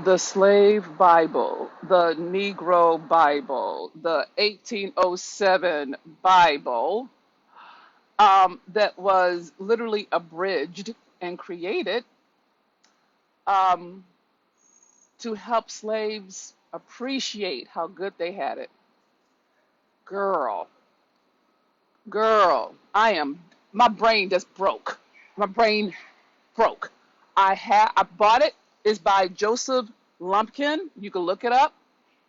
The Slave Bible, the Negro Bible, the 1807 Bible, that was literally abridged and created um, to help slaves appreciate how good they had it. Girl, girl, my brain just broke. My brain broke. I bought it. It's by Joseph Lumpkin. You can look it up.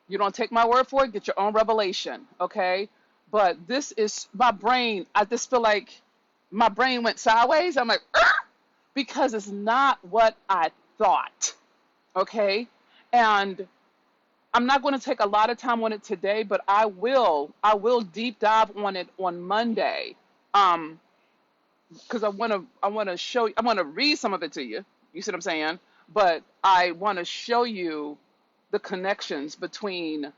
You don't take my word for it. Get your own revelation, okay? But this is my brain. I just feel like my brain went sideways. I'm like, "Argh!" Because it's not what I thought, okay? And I'm not going to take a lot of time on it today, but I will deep dive on it on Monday. Um, because I want to show I want to read some of it to you. You see what I'm saying? But I want to show you the connections between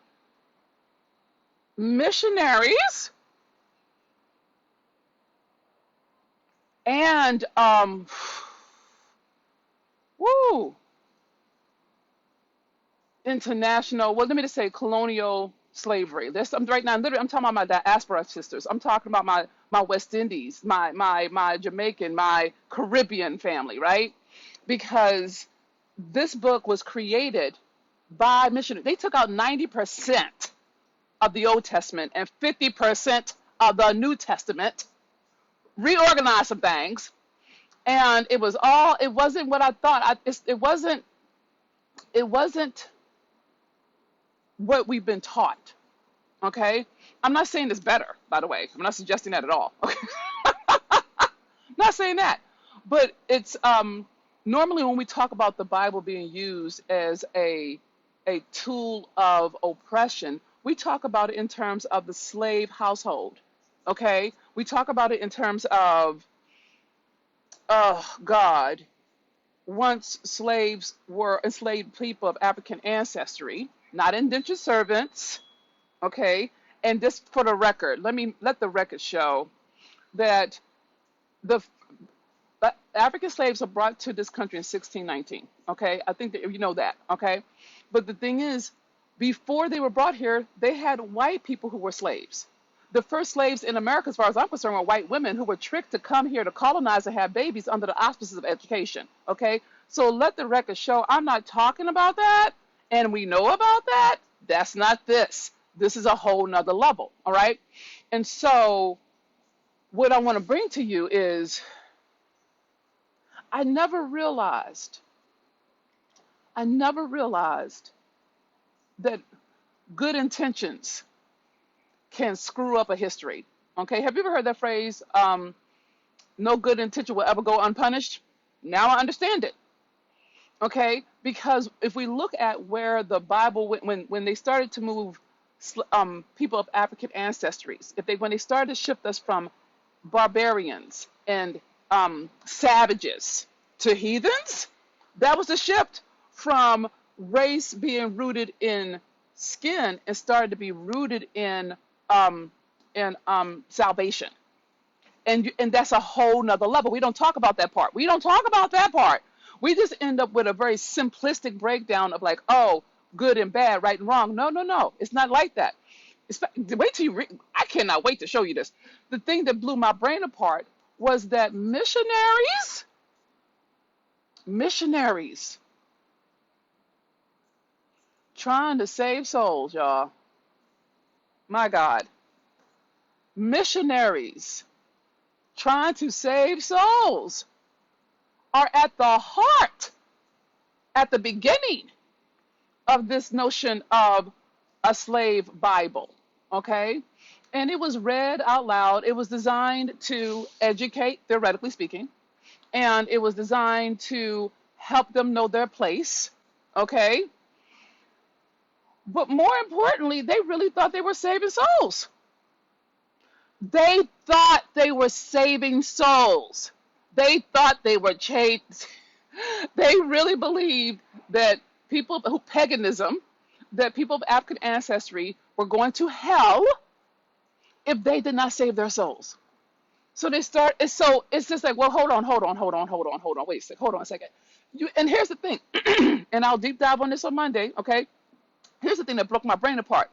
missionaries and woo, international. Well, let me just say colonial slavery. There's some right now. Literally, I'm talking about my diaspora sisters. I'm talking about my West Indies, my Jamaican, my Caribbean family, right? Because this book was created by missionaries. They took out 90% of the Old Testament and 50% of the New Testament, reorganized some things, and it wasn't what I thought. It wasn't what we've been taught. Okay, I'm not saying it's better, by the way. I'm not suggesting that at all. Okay, not saying that, but it's normally when we talk about the Bible being used as a tool of oppression, we talk about it in terms of the slave household. Okay, we talk about it in terms of, oh God, once slaves were enslaved people of African ancestry, not indentured servants. Okay, and just for the record, let the record show that the African slaves were brought to this country in 1619. Okay, I think that you know that. Okay, but the thing is, before they were brought here, they had white people who were slaves. The first slaves in America, as far as I'm concerned, were white women who were tricked to come here to colonize and have babies under the auspices of education. Okay, so let the record show I'm not talking about that, and we know about that. That's not this. This is a whole nother level. All right, and so what I want to bring to you is I never realized, I never realized that good intentions can screw up a history. Okay, have you ever heard that phrase? No good intention will ever go unpunished. Now I understand it. Okay, because if we look at where the Bible went when they started to move people of African ancestries, if they when they started to shift us from barbarians and savages to heathens, that was the shift from race being rooted in skin and started to be rooted um, in salvation. And that's a whole nother level. We don't talk about that part. We don't talk about that part. We just end up with a very simplistic breakdown of like, oh, good and bad, right and wrong. No, no, no. It's not like that. Wait till you read. I cannot wait to show you this. The thing that blew my brain apart was that missionaries trying to save souls, y'all. My God. Missionaries trying to save souls are at the heart, at the beginning of this notion of a slave Bible. Okay? And it was read out loud. It was designed to educate, theoretically speaking, and it was designed to help them know their place. Okay? But more importantly, they really thought they were saving souls. They thought they were saving souls. They thought they were changed. They really believed that people who paganism, that people of African ancestry were going to hell if they did not save their souls. So they start. So it's just like, well, hold on, wait a second, hold on a second. And here's the thing, and I'll deep dive on this on Monday, okay? Here's the thing that broke my brain apart.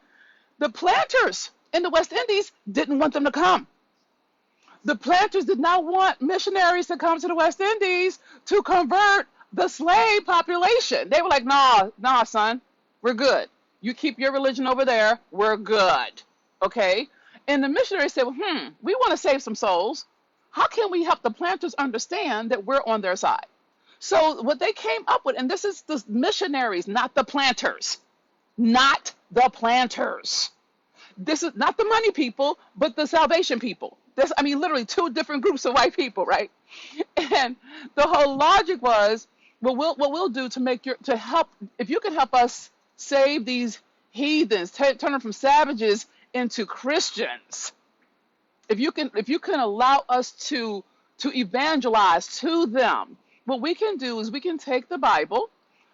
The planters in the West Indies didn't want them to come. The planters did not want missionaries to come to the West Indies to convert the slave population. They were like, nah, son, we're good. You keep your religion over there, we're good. Okay? And the missionaries said, well, we want to save some souls. How can we help the planters understand that we're on their side? So what they came up with, and this is the missionaries, not the planters. Not the planters. This is not the money people, but the salvation people. Literally two different groups of white people, right? And the whole logic was, well, what we'll do to help, if you can help us save these heathens, turn them from savages into Christians. If you can allow us to evangelize to them, what we can do is we can take the Bible,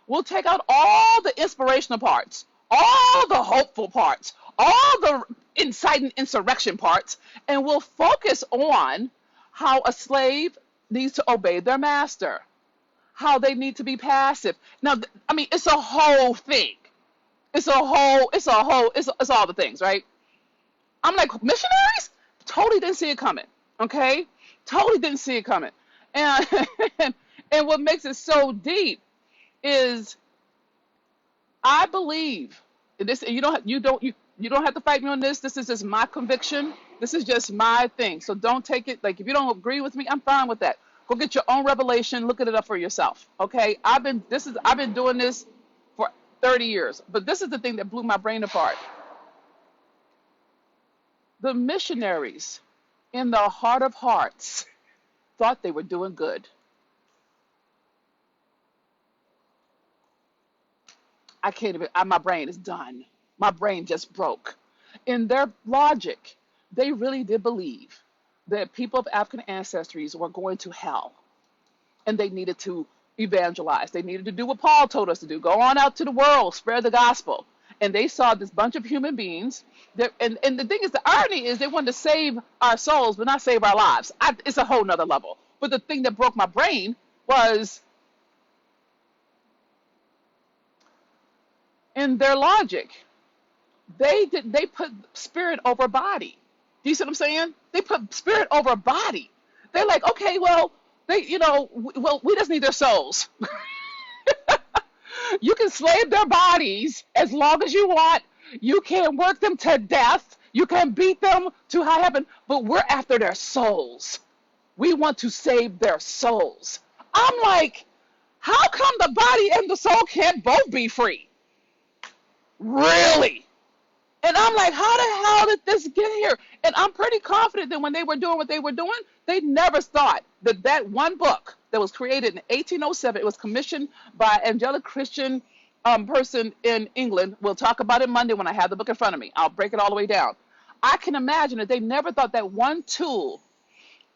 we'll take out all the inspirational parts, all the hopeful parts, all the inciting insurrection parts, and we'll focus on how a slave needs to obey their master, how they need to be passive. Now, it's a whole thing. It's all the things, right? I'm like, missionaries? Totally didn't see it coming, okay? Totally didn't see it coming. And and what makes it so deep is I believe this. You don't have to fight me on this. This is just my conviction. This is just my thing. So don't take it like if you don't agree with me, I'm fine with that. Go get your own revelation. Look it up for yourself. Okay? I've been doing this for 30 years. But this is the thing that blew my brain apart. The missionaries, in the heart of hearts, thought they were doing good. I can't even, my brain is done. My brain just broke. In their logic, they really did believe that people of African ancestries were going to hell and they needed to evangelize. They needed to do what Paul told us to do. Go on out to the world, spread the gospel. And they saw this bunch of human beings. And the thing is, the irony is they wanted to save our souls, but not save our lives. It's a whole nother level. But the thing that broke my brain was in their logic, they put spirit over body. Do you see what I'm saying? They put spirit over body. They're like, okay, well, we just need their souls. You can slave their bodies as long as you want. You can work them to death. You can beat them to high heaven, but we're after their souls. We want to save their souls. I'm like, how come the body and the soul can't both be free? Really? And I'm like, how the hell did this get here? And I'm pretty confident that when they were doing what they were doing, they never thought that one book that was created in 1807, it was commissioned by an angelic Christian person in England. We'll talk about it Monday when I have the book in front of me. I'll break it all the way down. I can imagine that they never thought that one tool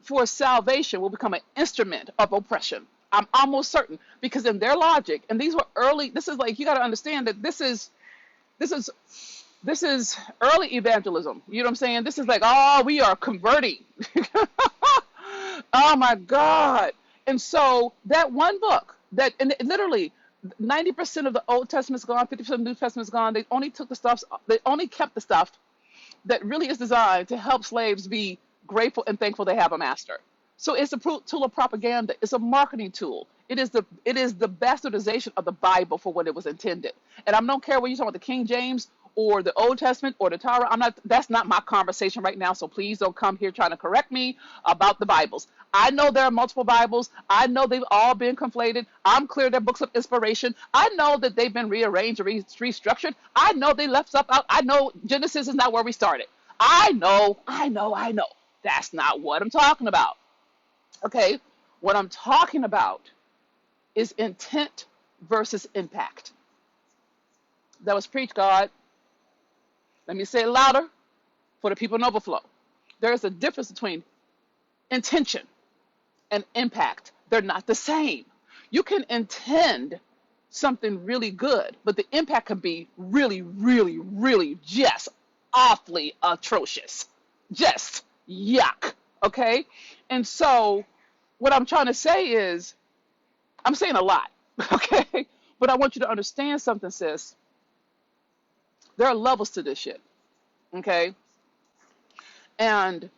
for salvation will become an instrument of oppression. I'm almost certain, because in their logic, and these were early, this is like, you got to understand that this is early evangelism. You know what I'm saying? This is like, oh, we are converting. Oh my God. And so that one book and literally 90% of the Old Testament's gone, 50% of the New Testament's gone. They only kept the stuff that really is designed to help slaves be grateful and thankful they have a master. So it's a tool of propaganda. It's a marketing tool. It is the bastardization of the Bible for what it was intended. And I don't care whether you're talking about the King James or the Old Testament or the Torah. That's not my conversation right now. So please don't come here trying to correct me about the Bibles. I know there are multiple Bibles. I know they've all been conflated. I'm clear they're books of inspiration. I know that they've been rearranged or restructured. I know they left stuff out. I know Genesis is not where we started. I know. That's not what I'm talking about. Okay, what I'm talking about is intent versus impact. That was preached, God. Let me say it louder for the people in overflow. There is a difference between intention and impact. They're not the same. You can intend something really good, but the impact can be really, really, really just awfully atrocious. Just yuck. Okay? And so what I'm trying to say is, I'm saying a lot. Okay? But I want you to understand something, sis. There are levels to this shit, okay? And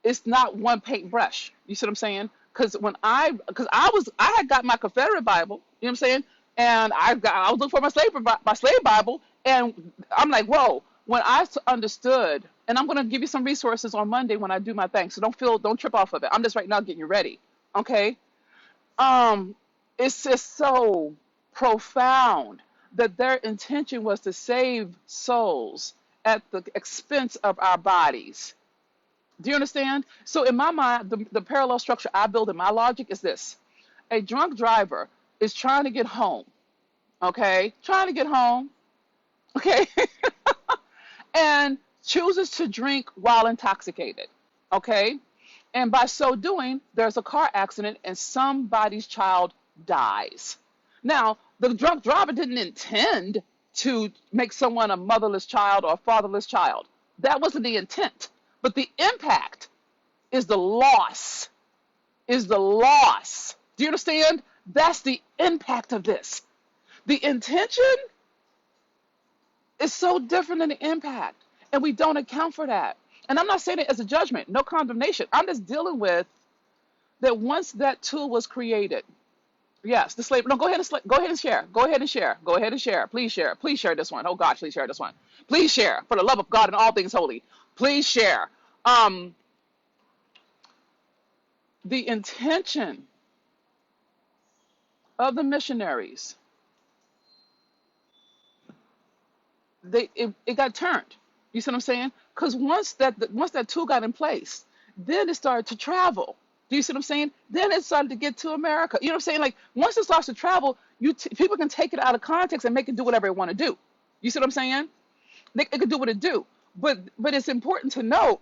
it's not one paintbrush. You see what I'm saying? Because I had got my Confederate Bible, you know what I'm saying? And I was looking for my slave Bible, and I'm like, whoa. When understood, and I'm gonna give you some resources on Monday when I do my thing, so don't trip off of it. I'm just right now getting you ready, okay? Um, it's just so profound that their intention was to save souls at the expense of our bodies. Do you understand? So in my mind, the parallel structure I build in my logic is this. A drunk driver is trying to get home, okay? Trying to get home, okay? And chooses to drink while intoxicated, okay? And by so doing, there's a car accident and somebody's child dies. Now, the drunk driver didn't intend to make someone a motherless child or a fatherless child. That wasn't the intent. But the impact is the loss, is the loss. Do you understand? That's the impact of this. The intention is so different than the impact, and we don't account for that. And I'm not saying it as a judgment, no condemnation. I'm just dealing with that once that tool was created. Yes, the slave. No, go ahead and go ahead and share. Go ahead and share. Go ahead and share. Please share. Please share this one. Oh gosh, please share this one. Please share for the love of God and all things holy. Please share. Um, the intention of the missionaries, it got turned. You see what I'm saying? Because once that tool got in place, then it started to travel. Do you see what I'm saying? Then it started to get to America. You know what I'm saying? Like once it starts to travel, people can take it out of context and make it do whatever it want to do. You see what I'm saying? It can do what it do. But it's important to note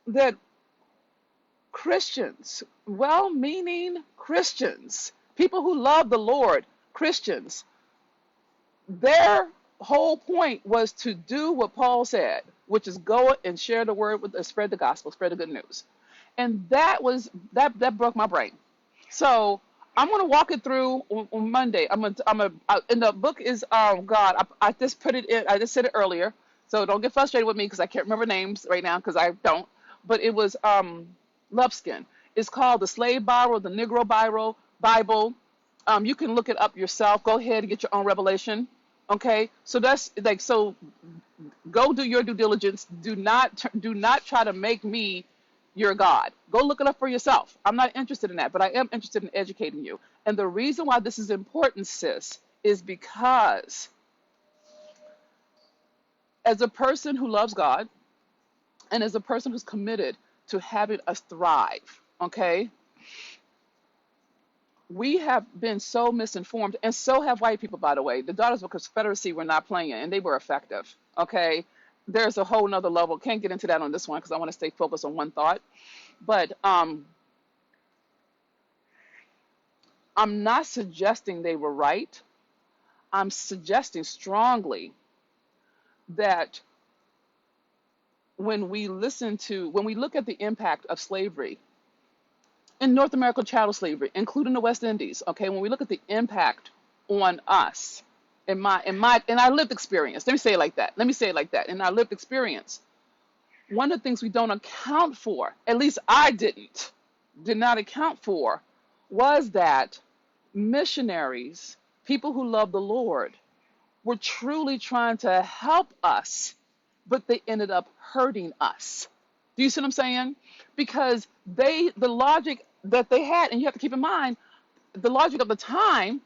that Christians, well-meaning Christians, people who love the Lord, Christians, their whole point was to do what Paul said, which is go and share the word spread the gospel, spread the good news. And that broke my brain. So I'm gonna walk it through on Monday. And the book is God. I just put it in. I just said it earlier, so don't get frustrated with me because I can't remember names right now because I don't. But it was Loveskin. It's called the Slave Bible, the Negro Bible. You can look it up yourself. Go ahead and get your own revelation. Okay, so that's like so. Go do your due diligence. Do not try to make me your God. Go look it up for yourself. I'm not interested in that, but I am interested in educating you. And the reason why this is important, sis, is because as a person who loves God and as a person who's committed to having us thrive, okay, we have been so misinformed, and so have white people, by the way. The Daughters of the Confederacy were not playing, and they were effective, okay? There's a whole nother level. Can't get into that on this one because I want to stay focused on one thought. But I'm not suggesting they were right. I'm suggesting strongly that when we look at the impact of slavery in North American chattel slavery, including the West Indies, okay, when we look at the impact on us, in our lived experience, let me say it like that, in our lived experience, one of the things we don't account for, at least I did not account for, was that missionaries, people who love the Lord, were truly trying to help us, but they ended up hurting us. Do you see what I'm saying? Because the logic that they had, and you have to keep in mind, the logic of the time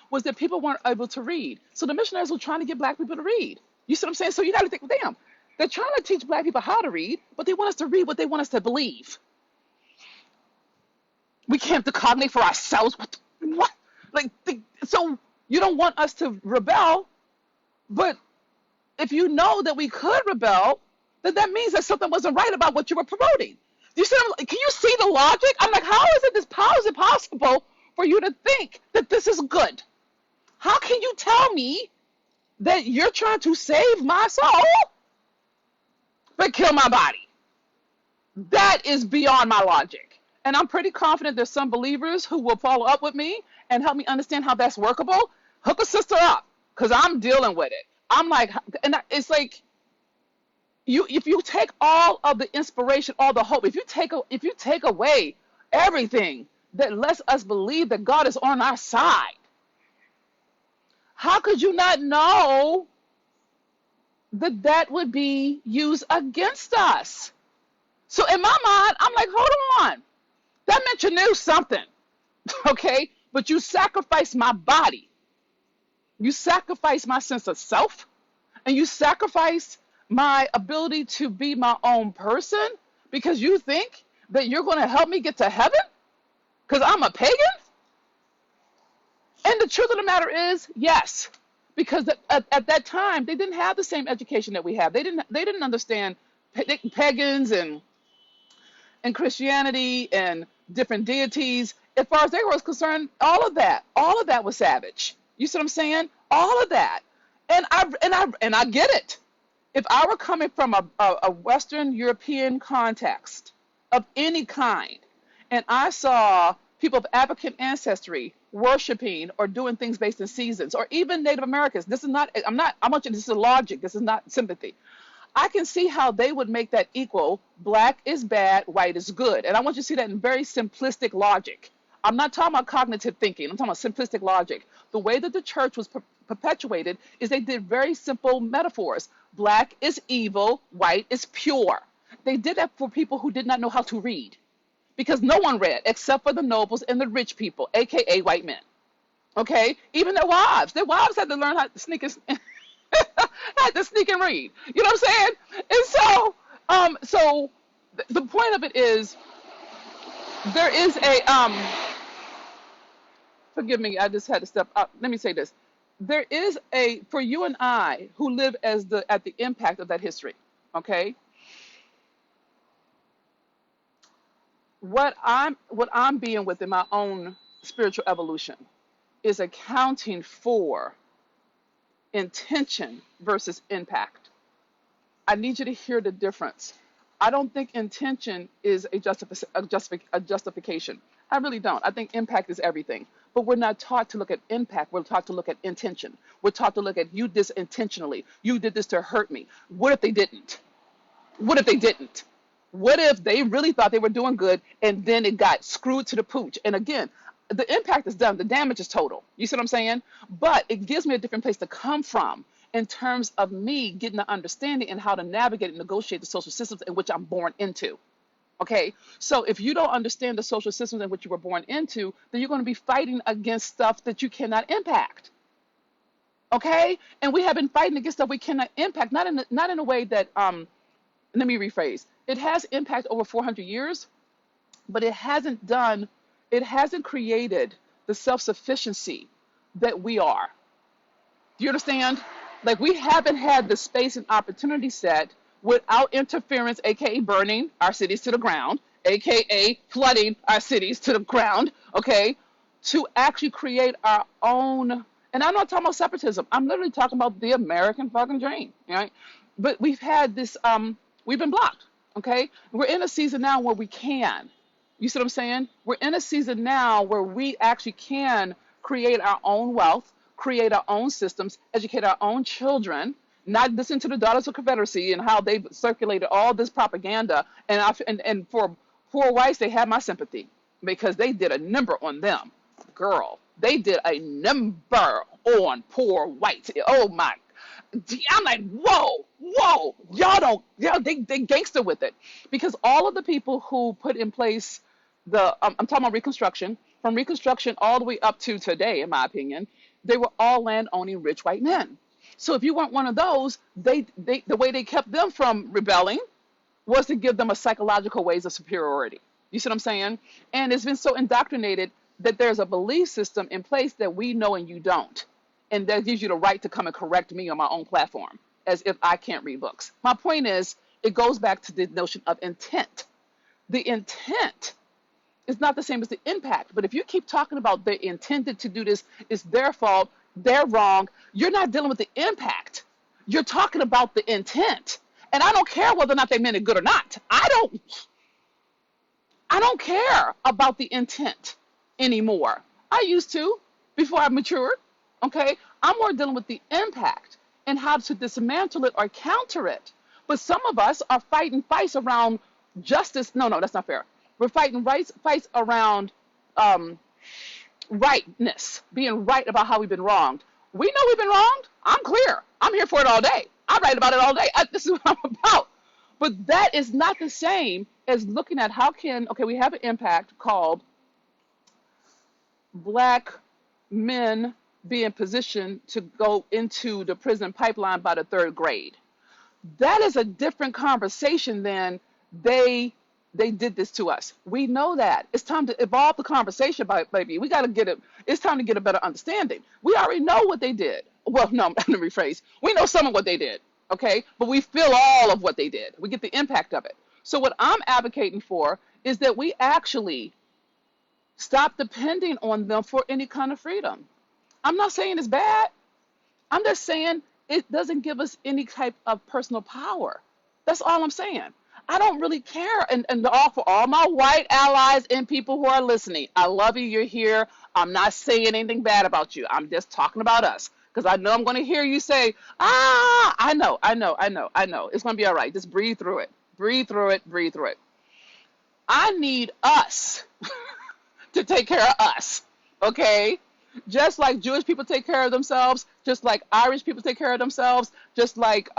was that people weren't able to read. So the missionaries were trying to get black people to read. You see what I'm saying? So you got to think, damn, they're trying to teach black people how to read, but they want us to read what they want us to believe. We can't cognate for ourselves. What? So you don't want us to rebel, but if you know that we could rebel, then that means that something wasn't right about what you were promoting. You see, can you see the logic? I'm like, how is it possible for you to think that this is good? How can you tell me that you're trying to save my soul, but kill my body? That is beyond my logic. And I'm pretty confident there's some believers who will follow up with me and help me understand how that's workable. Hook a sister up, because I'm dealing with it. I'm like, it's like, if you take all of the inspiration, all the hope, if you take away everything that lets us believe that God is on our side, how could you not know that that would be used against us? So in my mind, I'm like, hold on. That meant you knew something, okay? But you sacrificed my body. You sacrificed my sense of self, and you sacrificed my ability to be my own person because you think that you're going to help me get to heaven because I'm a pagan? And the truth of the matter is, yes, because at that time they didn't have the same education that we have. They didn't understand pagans and Christianity and different deities. As far as they were concerned, all of that was savage. You see what I'm saying? All of that, and I get it. If I were coming from a Western European context of any kind, and I saw people of African ancestry worshiping or doing things based in seasons, or even Native Americans, this is not, I want you, this is logic, this is not sympathy. I can see how they would make that equal. Black is bad, white is good. And I want you to see that in very simplistic logic. I'm not talking about cognitive thinking. I'm talking about simplistic logic. The way that the church was perpetuated is they did very simple metaphors. Black is evil, white is pure. They did that for people who did not know how to read, because no one read except for the nobles and the rich people, aka white men. Okay? Even their wives. Their wives had to learn how to sneak and had to sneak and read. You know what I'm saying? And so the point of it is, there is a forgive me, I just had to step up. Let me say this. There is a, for you and I who live at the impact of that history, okay? What I'm being with in my own spiritual evolution is accounting for intention versus impact. I need you to hear the difference. I don't think intention is a justification. I really don't. I think impact is everything. But we're not taught to look at impact. We're taught to look at intention. We're taught to look at, you did this intentionally. You did this to hurt me. What if they didn't? What if they didn't? What if they really thought they were doing good and then it got screwed to the pooch? And again, the impact is done. The damage is total. You see what I'm saying? But it gives me a different place to come from in terms of me getting the understanding and how to navigate and negotiate the social systems in which I'm born into. Okay, so if you don't understand the social systems in which you were born into, then you're going to be fighting against stuff that you cannot impact. Okay, and we have been fighting against stuff we cannot impact, not in a way that let me rephrase. It has impact over 400 years, but it hasn't created the self-sufficiency that we are. Do you understand? Like, we haven't had the space and opportunity set without interference, aka burning our cities to the ground, aka flooding our cities to the ground, okay, to actually create our own. And I'm not talking about separatism. I'm literally talking about the American fucking dream, right? But we've had this, we've been blocked, okay? We're in a season now where we can. You see what I'm saying? We're in a season now where we actually can create our own wealth, create our own systems, educate our own children, not listen to the Daughters of Confederacy and how they've circulated all this propaganda. And for poor whites, they have my sympathy because they did a number on them. Girl, they did a number on poor whites. Oh my. I'm like, whoa, they gangster with it. Because all of the people who put in place I'm talking about Reconstruction, from Reconstruction all the way up to today, in my opinion, they were all land-owning rich white men. So if you weren't one of those, the way they kept them from rebelling was to give them a psychological ways of superiority. You see what I'm saying? And it's been so indoctrinated that there's a belief system in place that we know and you don't. And that gives you the right to come and correct me on my own platform, as if I can't read books. My point is, it goes back to the notion of intent. The intent is not the same as the impact. But if you keep talking about they intended to do this, it's their fault, they're wrong, you're not dealing with the impact. You're talking about the intent. And I don't care whether or not they meant it good or not. I I don't care about the intent anymore. I used to before I matured. Okay. I'm more dealing with the impact and how to dismantle it or counter it. But some of us are fighting fights around justice. No, no, that's not fair. We're fighting fights around um, rightness, being right about how we've been wronged. We know we've been wronged. I'm clear. I'm here for it all day. I write about it all day. This is what I'm about. But that is not the same as looking at how can, okay, we have an impact called black men being positioned to go into the prison pipeline by the third grade. That is a different conversation than they they did this to us. We know that. It's time to evolve the conversation, baby. We got to get it. It's time to get a better understanding. We already know what they did. Well, no, let me rephrase. We know some of what they did, okay? But we feel all of what they did. We get the impact of it. So what I'm advocating for is that we actually stop depending on them for any kind of freedom. I'm not saying it's bad. I'm just saying it doesn't give us any type of personal power. That's all I'm saying. I don't really care. And all for all my white allies and people who are listening, I love you. You're here. I'm not saying anything bad about you. I'm just talking about us. Because I know I'm going to hear you say, I know. It's going to be all right. Just breathe through it. Breathe through it. Breathe through it. I need us to take care of us. Okay? Just like Jewish people take care of themselves, just like Irish people take care of themselves, just like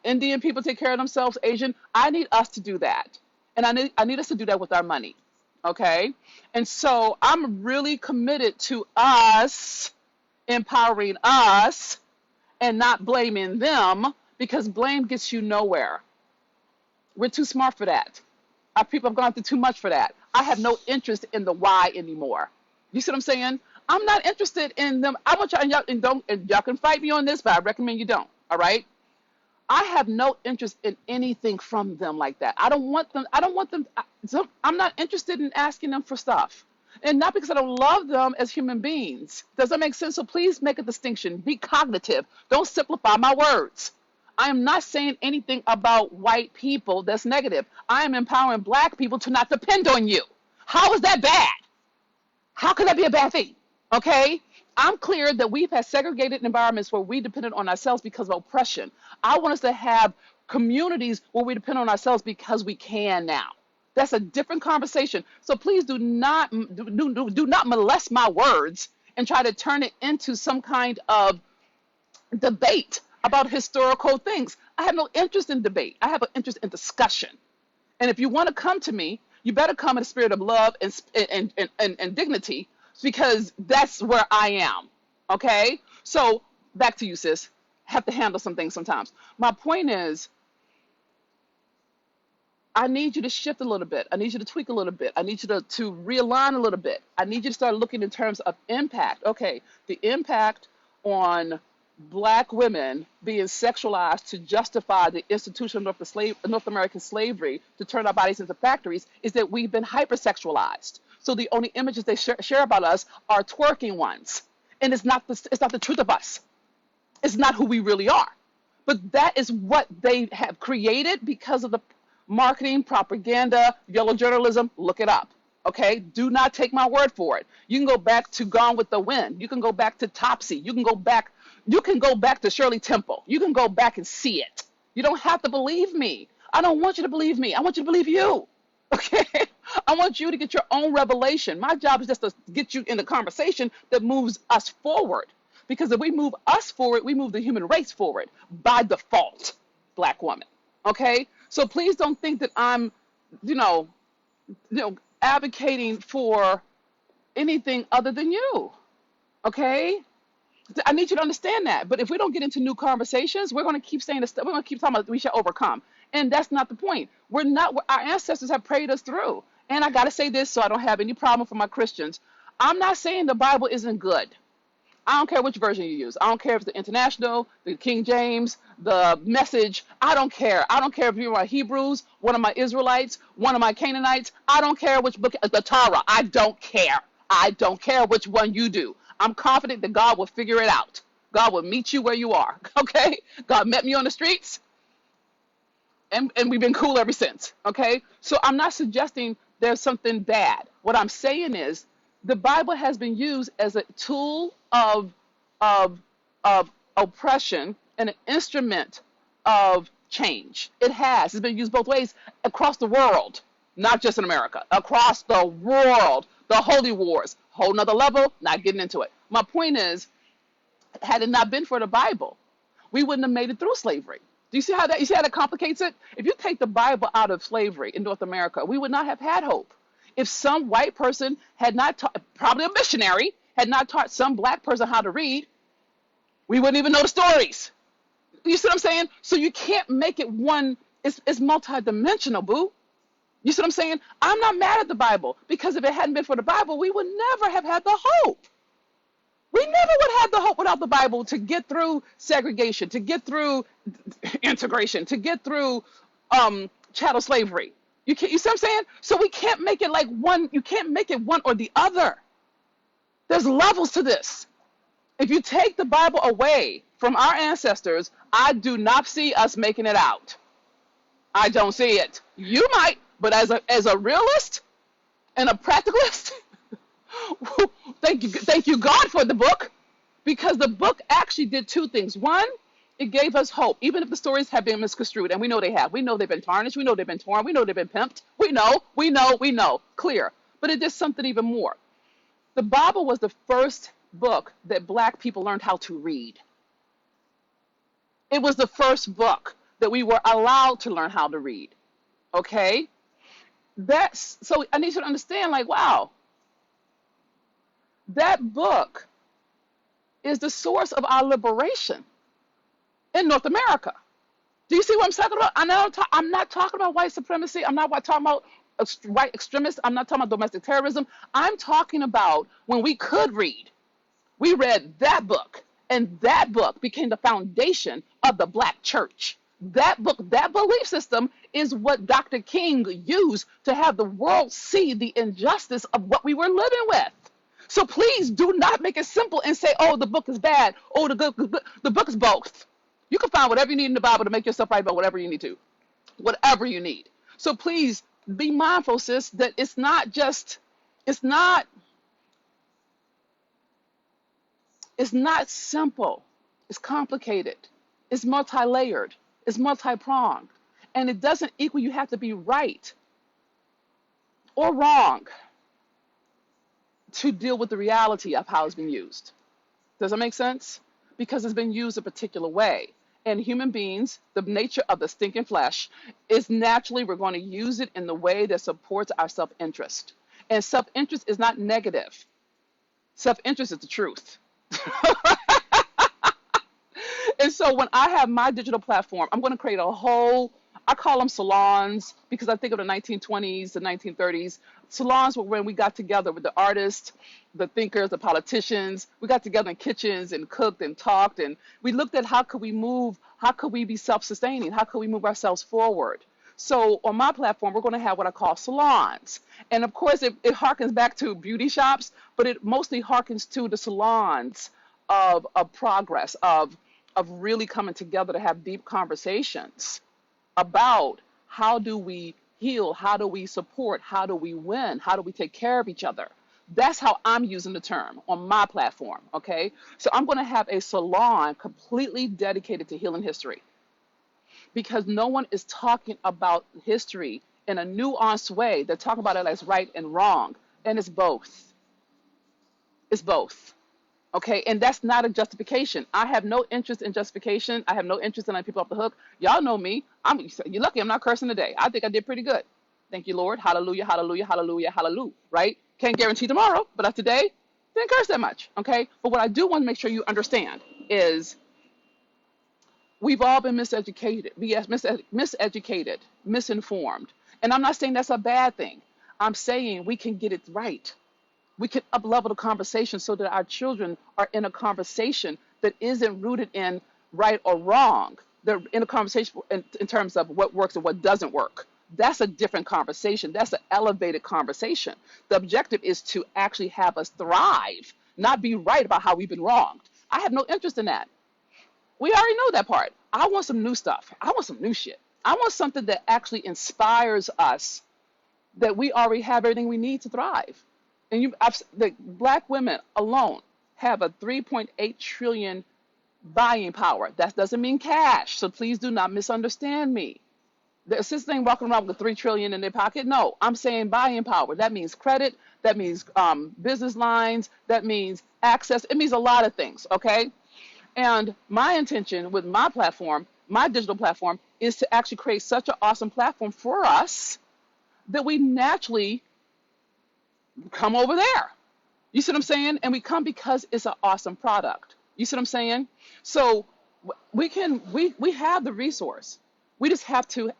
Indian people take care of themselves, Asian. I need us to do that. And I need us to do that with our money. Okay? And so I'm really committed to us empowering us and not blaming them, because blame gets you nowhere. We're too smart for that. Our people have gone through too much for that. I have no interest in the why anymore. You see what I'm saying? I'm not interested in them. I want y'all, and y'all can fight me on this, but I recommend you don't. All right? I have no interest in anything from them like that. I don't want them. I'm not interested in asking them for stuff. And not because I don't love them as human beings. Does that make sense? So please make a distinction. Be cognitive. Don't simplify my words. I am not saying anything about white people that's negative. I am empowering black people to not depend on you. How is that bad? How can that be a bad thing? Okay? I'm clear that we've had segregated environments where we depended on ourselves because of oppression. I want us to have communities where we depend on ourselves because we can now. That's a different conversation. So please do not molest my words and try to turn it into some kind of debate about historical things. I have no interest in debate. I have an interest in discussion. And if you want to come to me, you better come in a spirit of love and dignity, because that's where I am. Okay? So back to you, sis. Have to handle some things sometimes. My point is, I need you to shift a little bit. I need you to tweak a little bit. I need you to realign a little bit. I need you to start looking in terms of impact. Okay, the impact on black women being sexualized to justify the institution of North American slavery, to turn our bodies into factories, is that we've been hypersexualized. So the only images they share about us are twerking ones. And it's not the truth of us. It's not who we really are. But that is what they have created because of the marketing, propaganda, yellow journalism. Look it up. Okay? Do not take my word for it. You can go back to Gone with the Wind. You can go back to Topsy. You can go back to Shirley Temple. You can go back and see it. You don't have to believe me. I don't want you to believe me. I want you to believe you. Okay? I want you to get your own revelation. My job is just to get you in the conversation that moves us forward. Because if we move us forward, we move the human race forward by default, black woman. Okay? So please don't think that I'm, advocating for anything other than you. Okay? I need you to understand that. But if we don't get into new conversations, we're going to keep saying this. We're going to keep talking about we shall overcome. And that's not the point. We're not. Our ancestors have prayed us through. And I got to say this so I don't have any problem for my Christians. I'm not saying the Bible isn't good. I don't care which version you use. I don't care if it's the International, the King James, the Message. I don't care. I don't care if you're my Hebrews, one of my Israelites, one of my Canaanites. I don't care which book, the Torah. I don't care. I don't care which one you do. I'm confident that God will figure it out. God will meet you where you are. Okay? God met me on the streets. and we've been cool ever since. Okay, so I'm not suggesting there's something bad. What I'm saying is the Bible has been used as a tool of of oppression and an instrument of change. It has. It's been used both ways across the world, not just in America. Across the world, the holy wars, whole nother level. Not getting into it. My point is, had it not been for the Bible, we wouldn't have made it through slavery. Do you see how that? You see how that complicates it? If you take the Bible out of slavery in North America, we would not have had hope. If some white person had not taught, probably a missionary, had not taught some black person how to read, we wouldn't even know the stories. You see what I'm saying? So you can't make it one. It's multidimensional, boo. You see what I'm saying? I'm not mad at the Bible, because if it hadn't been for the Bible, we would never have had the hope. We never would have the hope without the Bible to get through segregation, to get through integration, to get through chattel slavery. You see what I'm saying? So we can't make it like one. You can't make it one or the other. There's levels to this. If you take the Bible away from our ancestors, I do not see us making it out. I don't see it. You might, but as a realist and a practicalist, thank you God for the book, because the book actually did two things. One, it gave us hope, even if the stories have been misconstrued, and we know they have. We know they've been tarnished. We know they've been torn. We know they've been pimped. We know, clear. But it did something even more. The Bible was the first book that black people learned how to read. It was the first book that we were allowed to learn how to read. Okay? So I need you to understand, like, wow, that book is the source of our liberation in North America. Do you see what I'm talking about? I'm not talking about white supremacy. I'm not talking about white extremists. I'm not talking about domestic terrorism. I'm talking about when we could read. We read that book, and that book became the foundation of the black church. That book, that belief system, is what Dr. King used to have the world see the injustice of what we were living with. So please do not make it simple and say, oh, the book is bad. Oh, the book is both. You can find whatever you need in the Bible to make yourself right about whatever you need to. Whatever you need. So please be mindful, sis, that it's not simple. It's complicated. It's multi-layered. It's multi-pronged. And it doesn't equal you have to be right or wrong to deal with the reality of how it's been used. Does that make sense? Because it's been used a particular way. And human beings, the nature of the stinking flesh is naturally we're going to use it in the way that supports our self-interest. And self-interest is not negative. Self-interest is the truth. And so when I have my digital platform, I'm going to create a whole, I call them salons, because I think of the 1920s, the 1930s. Salons were when we got together with the artists, the thinkers, the politicians. We got together in kitchens and cooked and talked, and we looked at how could we be self-sustaining? How could we move ourselves forward? So on my platform, we're going to have what I call salons. And of course, it harkens back to beauty shops, but it mostly harkens to the salons of progress, of really coming together to have deep conversations about how do we heal, how do we support, how do we win, how do we take care of each other. That's how I'm using the term on my platform, okay? So I'm going to have a salon completely dedicated to healing history, because no one is talking about history in a nuanced way. They're talking about it as right and wrong, and it's both. It's both. Okay, and that's not a justification. I have no interest in justification. I have no interest in letting people off the hook. Y'all know me. You're lucky I'm not cursing today. I think I did pretty good. Thank you, Lord. Hallelujah, hallelujah, hallelujah, hallelujah. Right? Can't guarantee tomorrow, but after today, didn't curse that much. Okay? But what I do want to make sure you understand is we've all been miseducated, misinformed. And I'm not saying that's a bad thing. I'm saying we can get it right. We can up-level the conversation so that our children are in a conversation that isn't rooted in right or wrong. They're in a conversation in terms of what works and what doesn't work. That's a different conversation. That's an elevated conversation. The objective is to actually have us thrive, not be right about how we've been wronged. I have no interest in that. We already know that part. I want some new stuff. I want some new shit. I want something that actually inspires us, that we already have everything we need to thrive. And the black women alone have a 3.8 trillion buying power. That doesn't mean cash, so please do not misunderstand me. The assistant ain't walking around with 3 trillion in their pocket. No, I'm saying buying power. That means credit. That means business lines. That means access. It means a lot of things. Okay. And my intention with my platform, my digital platform, is to actually create such an awesome platform for us that we naturally come over there. You see what I'm saying? And we come because it's an awesome product. You see what I'm saying? So we have the resource. We just have to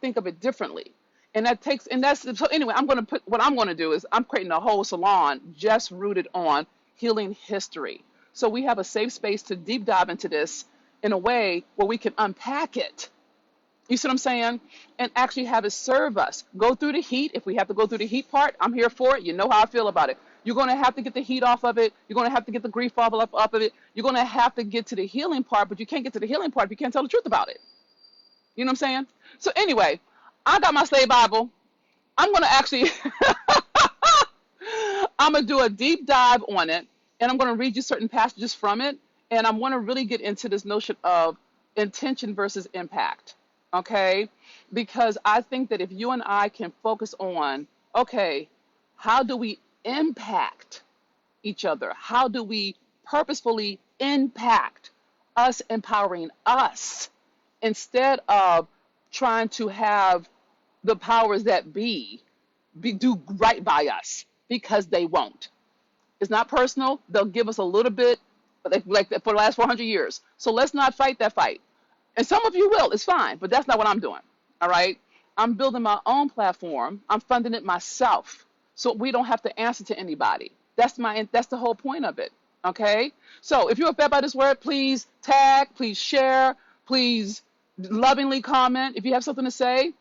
think of it differently. And that's so anyway, I'm going to put what I'm going to do is I'm creating a whole salon just rooted on healing history. So we have a safe space to deep dive into this in a way where we can unpack it. You see what I'm saying? And actually have it serve us. Go through the heat. If we have to go through the heat part, I'm here for it. You know how I feel about it. You're going to have to get the heat off of it. You're going to have to get the grief off of it. You're going to have to get to the healing part, but you can't get to the healing part if you can't tell the truth about it. You know what I'm saying? So anyway, I got my Slave Bible. I'm going to actually, I'm going to do a deep dive on it, and I'm going to read you certain passages from it, and I want to really get into this notion of intention versus impact, okay? Because I think that if you and I can focus on, okay, how do we impact each other? How do we purposefully impact us, empowering us, instead of trying to have the powers that do right by us, because they won't. It's not personal. They'll give us a little bit, like for the last 400 years. So let's not fight that fight. And some of you will. It's fine, but that's not what I'm doing. All right. I'm building my own platform. I'm funding it myself, so we don't have to answer to anybody. That's the whole point of it. Okay. So if you're offended by this word, please tag, please share, please lovingly comment if you have something to say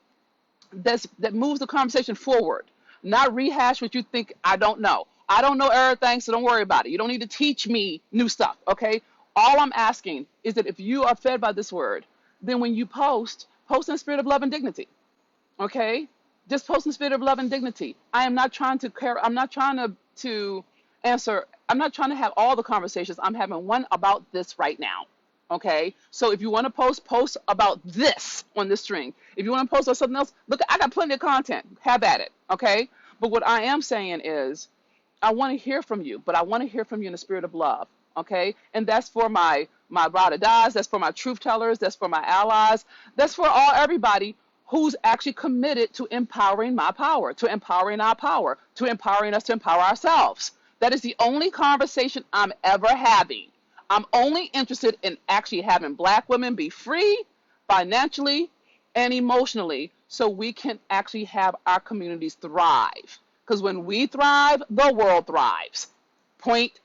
that moves the conversation forward, not rehash what you think I don't know. I don't know everything, so don't worry about it. You don't need to teach me new stuff, okay? All I'm asking is that if you are fed by this word, then when you post in the spirit of love and dignity, okay? Just post in the spirit of love and dignity. I am not trying to care. I'm not trying to answer. I'm not trying to have all the conversations. I'm having one about this right now. Okay, so if you want to post about this on this string. If you want to post on something else, look, I got plenty of content. Have at it. Okay, but what I am saying is, I want to hear from you, but I want to hear from you in the spirit of love. Okay, and that's for my ride or dies. That's for my truth tellers. That's for my allies. That's for everybody who's actually committed to empowering my power, to empowering our power, to empowering us to empower ourselves. That is the only conversation I'm ever having. I'm only interested in actually having black women be free financially and emotionally, so we can actually have our communities thrive. Because when we thrive, the world thrives. Point,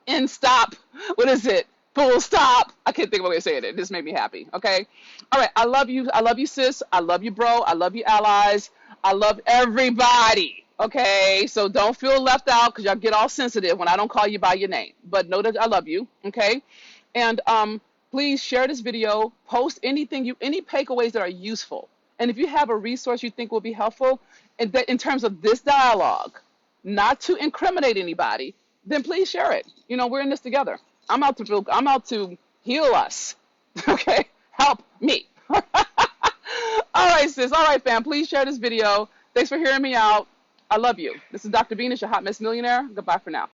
end, stop. What is it? Full stop. I can't think of a way of saying it. This made me happy. Okay. All right. I love you. I love you, sis. I love you, bro. I love you, allies. I love everybody. Okay. So don't feel left out, because y'all get all sensitive when I don't call you by your name. But know that I love you. Okay. And please share this video. Post any takeaways that are useful. And if you have a resource you think will be helpful in terms of this dialogue, not to incriminate anybody, then please share it. You know, we're in this together. I'm out to heal us. Okay? Help me. All right, sis. All right, fam. Please share this video. Thanks for hearing me out. I love you. This is Dr. Venus, your hot mess millionaire. Goodbye for now.